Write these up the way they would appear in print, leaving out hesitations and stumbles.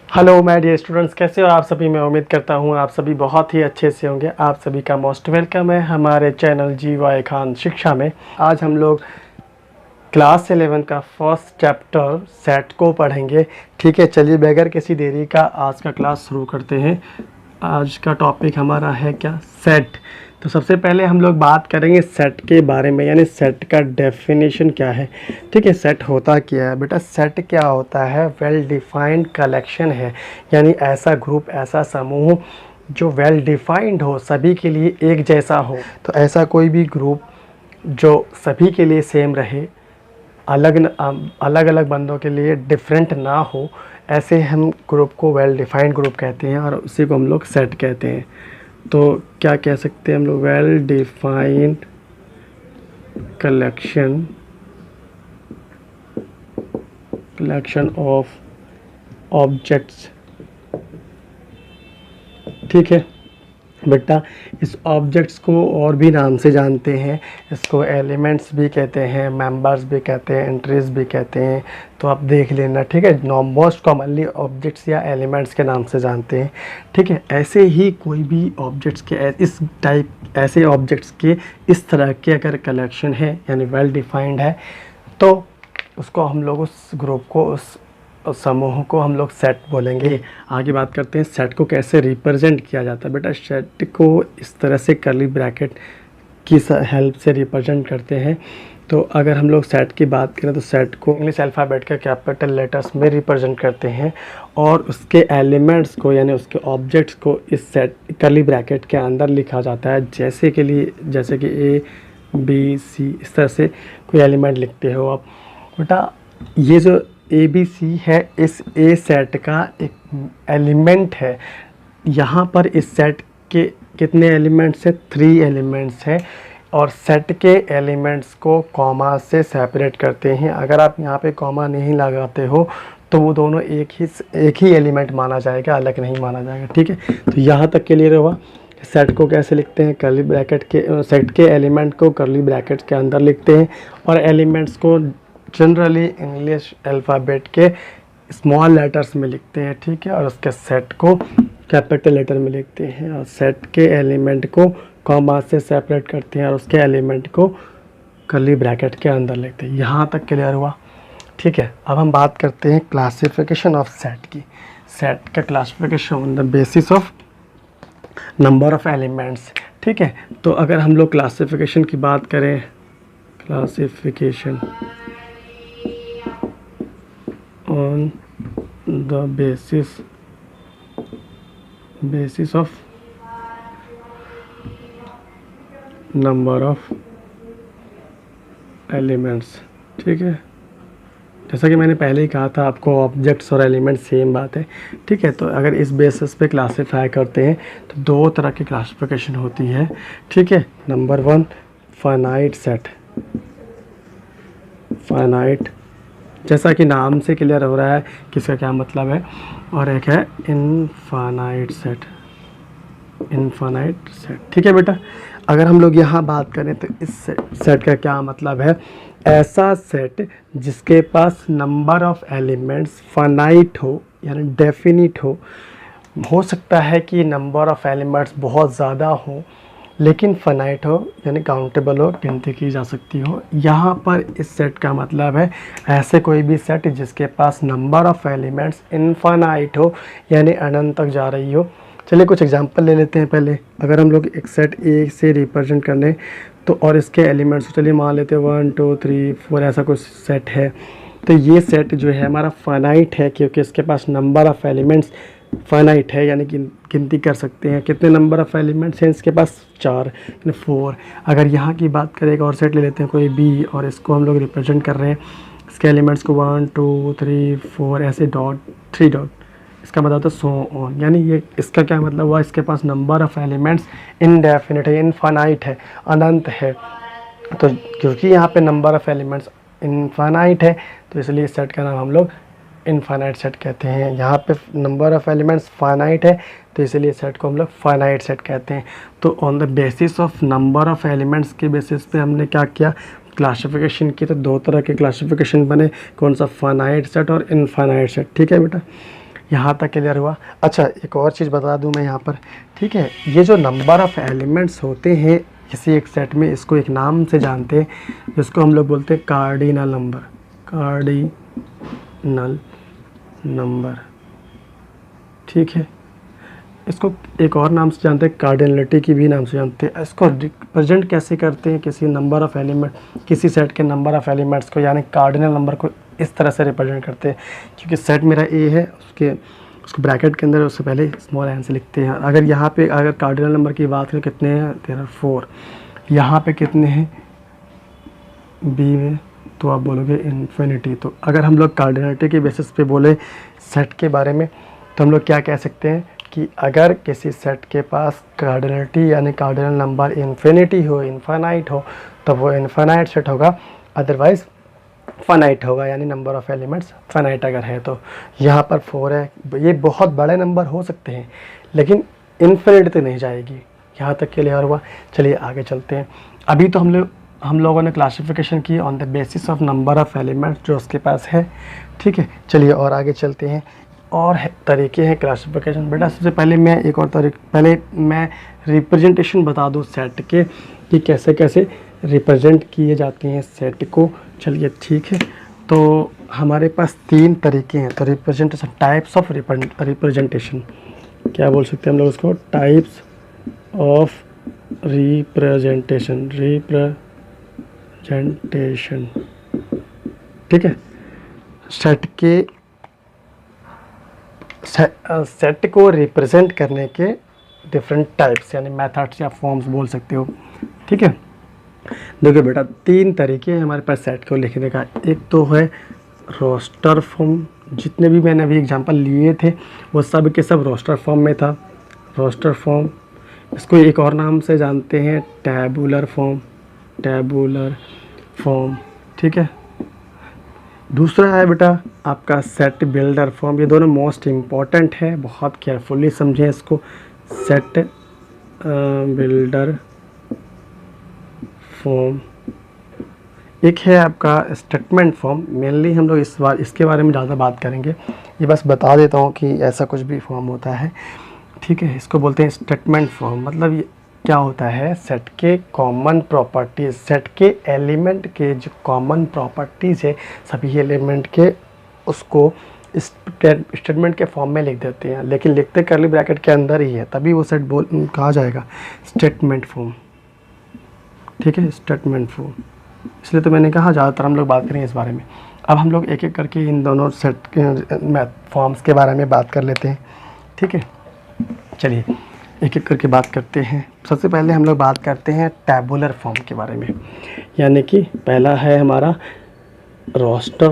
Hello my dear students, कैसे हो आप सभी। मैं उम्मीद करता हूँ आप सभी बहुत ही अच्छे से होंगे। आप सभी का मोस्ट वेलकम है हमारे चैनल GY खान शिक्षा में। आज हम लोग क्लास 11 का फर्स्ट चैप्टर सेट को पढ़ेंगे। ठीक है, चलिए बगैर किसी देरी का आज का क्लास शुरू करते हैं। आज का टॉपिक हमारा है क्या, सेट। तो सबसे पहले हम लोग बात करेंगे सेट के बारे में, यानी सेट का डेफिनेशन क्या है। ठीक है, सेट होता क्या है बेटा। सेट क्या होता है, वेल डिफाइंड कलेक्शन है, यानी ऐसा ग्रुप, ऐसा समूह जो वेल डिफाइंड हो, सभी के लिए एक जैसा हो। तो ऐसा कोई भी ग्रुप जो सभी के लिए सेम रहे, अलग अलग बंदों के लिए डिफरेंट ना हो, ऐसे हम ग्रुप को वेल डिफाइंड ग्रुप कहते हैं और उसी को हम लोग सेट कहते हैं। तो क्या कह सकते हैं हम लोग, well defined collection of objects. ठीक है बेटा, इस ऑब्जेक्ट्स को और भी नाम से जानते हैं। इसको एलिमेंट्स भी कहते हैं, मेंबर्स भी कहते हैं, एंट्रीज भी कहते हैं। तो आप देख लेना, ठीक है। मोस्ट कॉमनली ऑब्जेक्ट्स या एलिमेंट्स के नाम से जानते हैं। ठीक है, ऐसे ही कोई भी ऑब्जेक्ट्स के इस टाइप, ऐसे ऑब्जेक्ट्स के इस तरह के अगर कलेक्शन है, यानी वेल डिफाइंड है, तो उसको हम लोग, उस ग्रुप को, उस समूह को हम लोग सेट बोलेंगे। आगे बात करते हैं सेट को कैसे रिप्रेजेंट किया जाता है। बेटा सेट को इस तरह से कर्ली ब्रैकेट की हेल्प से रिप्रेजेंट करते हैं। तो अगर हम लोग सेट की बात करें तो सेट को इंग्लिश अल्फ़ाबेट के कैपिटल लेटर्स में रिप्रेजेंट करते हैं और उसके एलिमेंट्स को, यानी उसके ऑब्जेक्ट्स को इस सेट कर्ली ब्रैकेट के अंदर लिखा जाता है। जैसे कि A, B, C, इस तरह से कोई एलिमेंट लिखते हो आप। बेटा ये जो ABC है, इस A सेट का एक एलिमेंट है। यहाँ पर इस सेट के कितने एलिमेंट्स हैं, 3 एलिमेंट्स हैं। और सेट के एलिमेंट्स को कॉमा से सेपरेट करते हैं। अगर आप यहाँ पे कॉमा नहीं लगाते हो तो वो दोनों एक ही एलिमेंट माना जाएगा, अलग नहीं माना जाएगा। ठीक है, तो यहाँ तक क्लियर हुआ। सेट को कैसे लिखते हैं, कर्ली ब्रैकेट के, सेट के एलिमेंट को कर्ली ब्रैकेट के अंदर लिखते हैं और एलिमेंट्स को जनरली इंग्लिश अल्फ़ाबेट के स्मॉल लेटर्स में लिखते हैं। ठीक है, और उसके सेट को कैपिटल लेटर में लिखते हैं और सेट के एलिमेंट को कॉमा से सेपरेट करते हैं और उसके एलिमेंट को कर्ली ब्रैकेट के अंदर लिखते हैं। यहाँ तक क्लियर हुआ। ठीक है, अब हम बात करते हैं क्लासिफिकेशन ऑफ सेट की। सेट का classification on the basis of number of elements. ठीक है, तो अगर हम लोग क्लासिफिकेशन की बात करें, classification on the basis of number of elements। ठीक है, जैसा कि मैंने पहले ही कहा था आपको, ऑब्जेक्ट्स और एलिमेंट सेम बात है। ठीक है, तो अगर इस बेसिस पे क्लासिफाई करते हैं तो 2 तरह की क्लासिफिकेशन होती है। ठीक है, नंबर 1 फाइनाइट सेट। फाइनाइट, जैसा कि नाम से क्लियर हो रहा है कि इसका क्या मतलब है। और एक है इनफाइनाइट सेट। इनफाइनाइट सेट, ठीक है बेटा। अगर हम लोग यहाँ बात करें तो इस सेट का क्या मतलब है, ऐसा सेट जिसके पास नंबर ऑफ एलिमेंट्स फाइनाइट हो, यानी डेफिनिट हो सकता है कि नंबर ऑफ एलिमेंट्स बहुत ज़्यादा हो लेकिन फाइनाइट हो, यानी काउंटेबल हो, गिनती की जा सकती हो। यहाँ पर इस सेट का मतलब है ऐसे कोई भी सेट जिसके पास नंबर ऑफ एलिमेंट्स इनफाइनाइट हो, यानी अनंत तक जा रही हो। चलिए कुछ एग्जांपल ले लेते हैं पहले। अगर हम लोग एक सेट ए से रिप्रेजेंट करने तो, और इसके एलिमेंट्स चलिए मान लेते हैं 1 2 3 4 ऐसा कुछ सेट है। तो ये सेट जो है हमारा फाइनाइट है क्योंकि इसके पास नंबर ऑफ एलिमेंट्स फाइनाइट है, यानी कि गिनती कर सकते हैं। कितने नंबर ऑफ एलिमेंट्स हैं इसके पास, 4 यानी 4। अगर यहाँ की बात करें, एक और सेट ले लेते हैं कोई बी, और इसको हम लोग रिप्रेजेंट कर रहे हैं। इसके एलिमेंट्स को 1 2 3 4 ऐसे डॉट 3 डॉट, इसका मतलब होता है सो ऑन। यानी ये इसका क्या मतलब हुआ, इसके पास नंबर ऑफ एलिमेंट्स इनडेफिनिट है, इनफाइनाइट है, अनंत है। तो क्योंकि यहाँ पे नंबर ऑफ एलिमेंट्स इनफाइनाइट है तो इसलिए इस सेट का नाम हम लोग इनफाइनाइट सेट कहते हैं। यहाँ पे नंबर ऑफ एलिमेंट्स फाइनाइट है तो इसलिए सेट को हम लोग फाइनाइट सेट कहते हैं। तो on the basis of number of elements के बेसिस पे हमने क्या किया, क्लासिफिकेशन की। तो 2 तरह के क्लासिफिकेशन बने, कौन सा, फाइनाइट सेट और इनफाइनाइट सेट। ठीक है बेटा, यहाँ तक क्लियर हुआ। अच्छा, एक और चीज़ बता दूँ मैं यहाँ पर, ठीक है, ये जो नंबर ऑफ़ एलिमेंट्स होते हैं किसी एक सेट में, इसको एक नाम से जानते हैं जिसको हम लोग बोलते हैं कार्डिनल नंबर। कार्डिनल नंबर, ठीक है। इसको एक और नाम से जानते हैं, कार्डिनलिटी की भी नाम से जानते हैं। इसको रिप्रेजेंट कैसे करते हैं, किसी नंबर ऑफ़ एलिमेंट, किसी सेट के नंबर ऑफ़ एलिमेंट्स को, यानी कार्डिनल नंबर को इस तरह से रिप्रेजेंट करते हैं। क्योंकि सेट मेरा ए है, उसको ब्रैकेट के अंदर उससे पहले स्मॉल एन से लिखते हैं। अगर यहाँ पे अगर कार्डिनल नंबर की बात करें, कितने हैं, देयर आर 4। यहाँ पे कितने हैं बी में, तो आप बोलोगे इन्फिनिटी। तो अगर हम लोग कार्डिनलिटी के बेसिस पे बोले सेट के बारे में, तो हम लोग क्या कह सकते हैं कि अगर किसी सेट के पास कार्डिनलिटी यानी कार्डिनल नंबर इन्फिनिटी हो, इनफाइनाइट हो, तो वो इनफाइनाइट सेट होगा। अदरवाइज़ फाइनाइट होगा, यानी नंबर ऑफ़ एलिमेंट्स फाइनाइट अगर है। तो यहाँ पर 4 है, ये बहुत बड़े नंबर हो सकते हैं लेकिन इन्फिनिटी तो नहीं जाएगी। यहाँ तक क्लियर हुआ। चलिए आगे चलते हैं। अभी तो हम लोगों ने क्लासिफिकेशन की on the basis of number of elements जो उसके पास है, ठीक है। चलिए और आगे चलते हैं। और तरीके हैं क्लासिफिकेशन। बेटा सबसे पहले मैं एक और पहले मैं रिप्रेजेंटेशन बता दूँ सेट के कि कैसे कैसे रिप्रेजेंट किए जाते हैं सेट को। चलिए ठीक है, तो हमारे पास 3 तरीके हैं। तो रिप्रेजेंटेशन, टाइप्स ऑफ रिप्रेजेंटेशन, क्या बोल सकते हैं हम लोग उसको, टाइप्स ऑफ रिप्रेजेंटेशन, ठीक है। सेट को रिप्रेजेंट करने के डिफरेंट टाइप्स यानी मेथड्स या फॉर्म्स बोल सकते हो, ठीक है। देखो बेटा 3 तरीके हैं हमारे पास सेट को लिखने का। एक तो है रोस्टर फॉर्म, जितने भी मैंने अभी एग्जांपल लिए थे वो सब के सब रोस्टर फॉर्म में था, रोस्टर फॉर्म। इसको एक और नाम से जानते हैं टैबुलर फॉर्म, ठीक है। दूसरा है बेटा आपका सेट बिल्डर फॉर्म। ये दोनों मोस्ट इम्पॉर्टेंट है, बहुत केयरफुली समझें इसको। Set builder form. एक है आपका स्टेटमेंट फॉर्म। मेनली हम लोग इसके बारे में ज़्यादा बात करेंगे, ये बस बता देता हूँ कि ऐसा कुछ भी फॉर्म होता है, ठीक है। इसको बोलते हैं स्टेटमेंट फॉर्म। मतलब ये क्या होता है, सेट के कॉमन प्रॉपर्टीज़, सेट के एलिमेंट के जो कॉमन प्रॉपर्टीज़ है सभी एलिमेंट के, उसको स्टेटमेंट के फॉर्म में लिख देते हैं। लेकिन लिखते कर्ली ब्रैकेट के अंदर ही है, तभी वो सेट कहा जाएगा स्टेटमेंट फॉर्म, ठीक है। स्टेटमेंट फॉर्म, इसलिए तो मैंने कहा ज़्यादातर हम लोग बात करें इस बारे में। अब हम लोग एक एक करके इन दोनों सेट के फॉर्म्स के बारे में बात कर लेते हैं, ठीक है। चलिए एक एक करके बात करते हैं। सबसे पहले हम लोग बात करते हैं टैबुलर फॉर्म के बारे में, यानी कि पहला है हमारा रोस्टर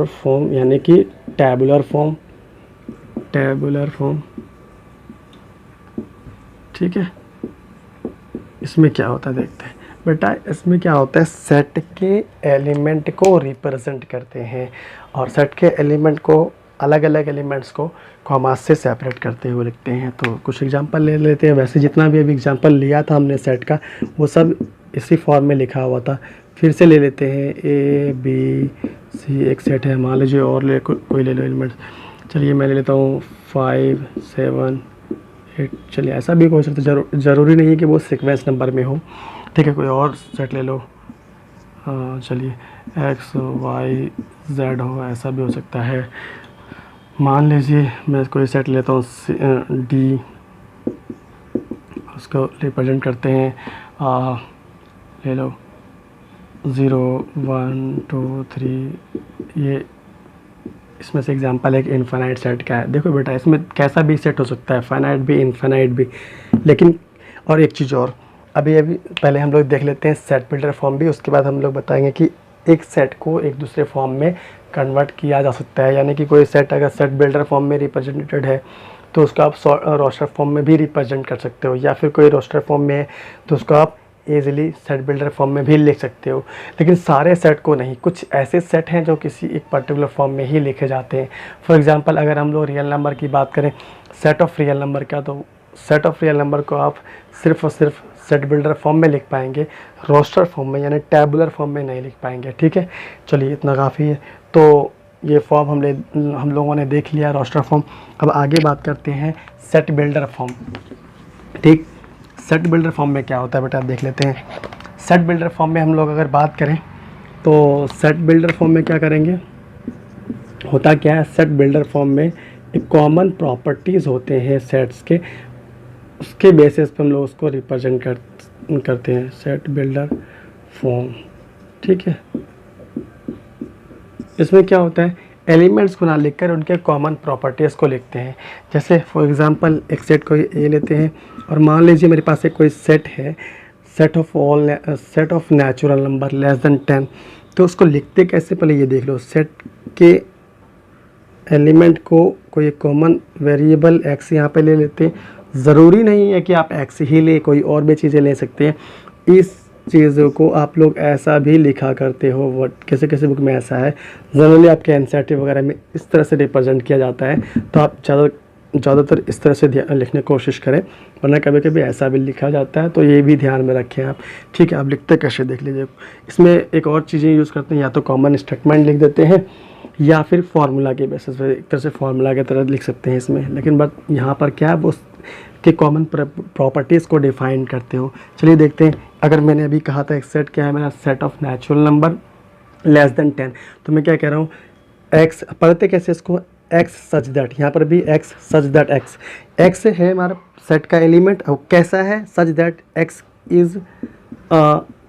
फॉर्म यानी कि टैबुलर फॉर्म, ठीक है। इसमें क्या होता है देखते हैं बेटा। इसमें क्या होता है, सेट के एलिमेंट को रिप्रेजेंट करते हैं और सेट के एलिमेंट को, अलग अलग एलिमेंट्स को कॉमा से सेपरेट करते हुए लिखते हैं। तो कुछ एग्जांपल ले लेते हैं। वैसे जितना भी अभी एग्जांपल लिया था हमने सेट का, वो सब इसी फॉर्म में लिखा हुआ था। फिर से ले लेते हैं ए बी सी, एक सेट है मान लीजिए, और कोई ले लो एलिमेंट्स। चलिए मैं ले लेता हूँ 5 7 8। चलिए ऐसा भी हो सकता है, ज़रूरी नहीं है कि वो सीक्वेंस नंबर में हो, ठीक है। कोई और सेट ले लो, चलिए एक्स वाई जेड हो, ऐसा भी हो सकता है। मान लीजिए मैं कोई सेट लेता हूँ डी, उसको रिप्रेजेंट करते हैं, ले लो 0 1 2 3। ये इसमें से एग्जांपल एक इनफाइनाइट सेट का है। देखो बेटा इसमें कैसा भी सेट हो सकता है, फाइनाइट भी इनफाइनाइट भी। लेकिन और एक चीज़ और, अभी पहले हम लोग देख लेते हैं सेट बिल्डर फॉर्म भी, उसके बाद हम लोग बताएंगे कि एक सेट को एक दूसरे फॉर्म में कन्वर्ट किया जा सकता है। यानी कि कोई सेट अगर सेट बिल्डर फॉर्म में रिप्रेजेंटेड है तो उसको आप रोस्टर फॉर्म में भी रिप्रेजेंट कर सकते हो, या फिर कोई रोस्टर फॉर्म में है तो उसको आप ईजिली सेट बिल्डर फॉर्म में भी लिख सकते हो। लेकिन सारे सेट को नहीं, कुछ ऐसे सेट हैं जो किसी एक पर्टिकुलर फॉर्म में ही लिखे जाते हैं। फॉर एग्जांपल अगर हम लोग रियल नंबर की बात करें, सेट ऑफ रियल नंबर का, तो सेट ऑफ रियल नंबर को आप सिर्फ और सिर्फ सेट बिल्डर फॉर्म में लिख पाएंगे, रोस्टर फॉर्म में यानी टैबुलर फॉर्म में नहीं लिख पाएंगे, ठीक है। चलिए इतना काफ़ी है। तो ये फॉर्म हम लोगों ने देख लिया रोस्टर फॉर्म। अब आगे बात करते हैं सेट बिल्डर फॉर्म। ठीक, सेट बिल्डर फॉर्म में क्या होता है बेटा, आप देख लेते हैं। सेट बिल्डर फॉर्म में हम लोग अगर बात करें तो सेट बिल्डर फॉर्म में क्या करेंगे, होता क्या है, सेट बिल्डर फॉर्म में एक कॉमन प्रॉपर्टीज़ होते हैं सेट्स के, उसके बेसिस पे हम लोग उसको रिप्रेजेंट करते हैं सेट बिल्डर फॉर्म। ठीक है, इसमें क्या होता है, एलिमेंट्स को ना लिखकर उनके कॉमन प्रॉपर्टीज़ को लिखते हैं। जैसे फॉर एग्जांपल एक सेट को ये लेते हैं और मान लीजिए मेरे पास एक कोई सेट है, set of natural number less than 10, तो उसको लिखते कैसे, पहले ये देख लो। सेट के एलिमेंट को कोई कॉमन वेरिएबल x यहाँ पे ले लेते हैं। ज़रूरी नहीं है कि आप x ही ले, कोई और भी चीज़ें ले सकते हैं। इस चीज़ों को आप लोग ऐसा भी लिखा करते हो, वर्ड किसी किसी बुक में ऐसा है, जनरली आपके एनसीईआरटी वगैरह में इस तरह से रिप्रेजेंट किया जाता है, तो आप ज़्यादातर इस तरह से लिखने की कोशिश करें, वरना कभी कभी ऐसा भी लिखा जाता है, तो ये भी ध्यान में रखें आप। ठीक है, आप लिखते कैसे देख लीजिए। इसमें एक और चीज़ें यूज़ करते हैं, या तो कॉमन स्टेटमेंट लिख देते हैं या फिर फार्मूला के बेसिस पे एक तरह से फार्मूला की तरह लिख सकते हैं इसमें, लेकिन बट यहाँ पर क्या है, वो के कॉमन प्रॉपर्टीज़ को डिफाइन करते हो। चलिए देखते हैं। अगर मैंने अभी कहा था एक सेट क्या है मेरा, set of natural number less than 10, तो मैं क्या कह रहा हूँ, एक्स पढ़ते कैसे इसको, एक्स सच दैट, यहाँ पर भी एक्स सच दैट एक्स है हमारा सेट का एलिमेंट, और कैसा है, such that x is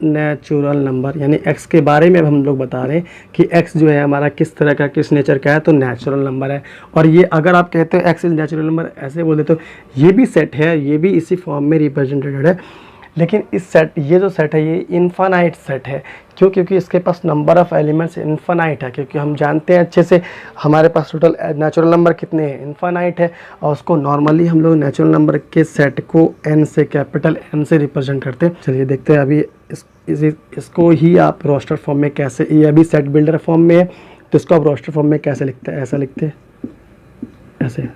natural number, यानी x के बारे में अब हम लोग बता रहे हैं कि x जो है हमारा किस तरह का, किस नेचर का है, तो नेचुरल नंबर है। और ये अगर आप कहते हो x इज नेचुरल नंबर, ऐसे बोले तो ये भी सेट है, ये भी इसी फॉर्म में रिप्रेजेंटेड है, लेकिन इस सेट, ये जो सेट है ये इन्फानाइट सेट है। क्यों? क्योंकि इसके पास नंबर ऑफ़ एलिमेंट्स इन्फानाइट है, क्योंकि हम जानते हैं अच्छे से हमारे पास टोटल नेचुरल नंबर कितने हैं, इन्फानाइट है। और उसको नॉर्मली हम लोग नेचुरल नंबर के सेट को n से, कैपिटल N से रिप्रेजेंट करते हैं। चलिए देखते हैं अभी इसको ही आप रोस्टर फॉर्म में कैसे, ये अभी सेट बिल्डर फॉर्म में है, तो इसको आप रोस्टर फॉर्म में कैसे लिखते हैं, ऐसा लिखते हैं, ऐसे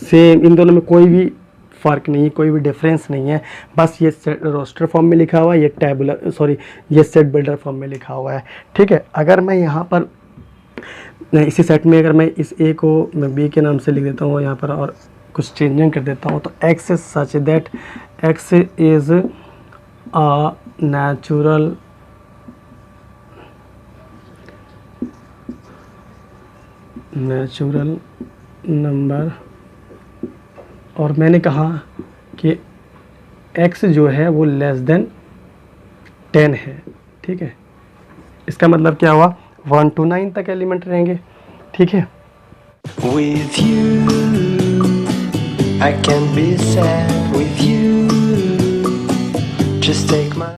सेम। इन दोनों में कोई भी फ़र्क नहीं है, कोई भी डिफरेंस नहीं है, बस ये सेट रोस्टर फॉर्म में लिखा हुआ है, ये सेट बिल्डर फॉर्म में लिखा हुआ है। ठीक है, अगर मैं यहाँ पर इसी सेट में अगर मैं इस ए को मैं बी के नाम से लिख देता हूँ यहाँ पर, और कुछ चेंजिंग कर देता हूँ, तो x is such that x is a natural number, और मैंने कहा कि x जो है वो लेस देन 10 है। ठीक है, इसका मतलब क्या हुआ, 1 to 9 तक एलिमेंट रहेंगे। ठीक है, With you, I can be sad.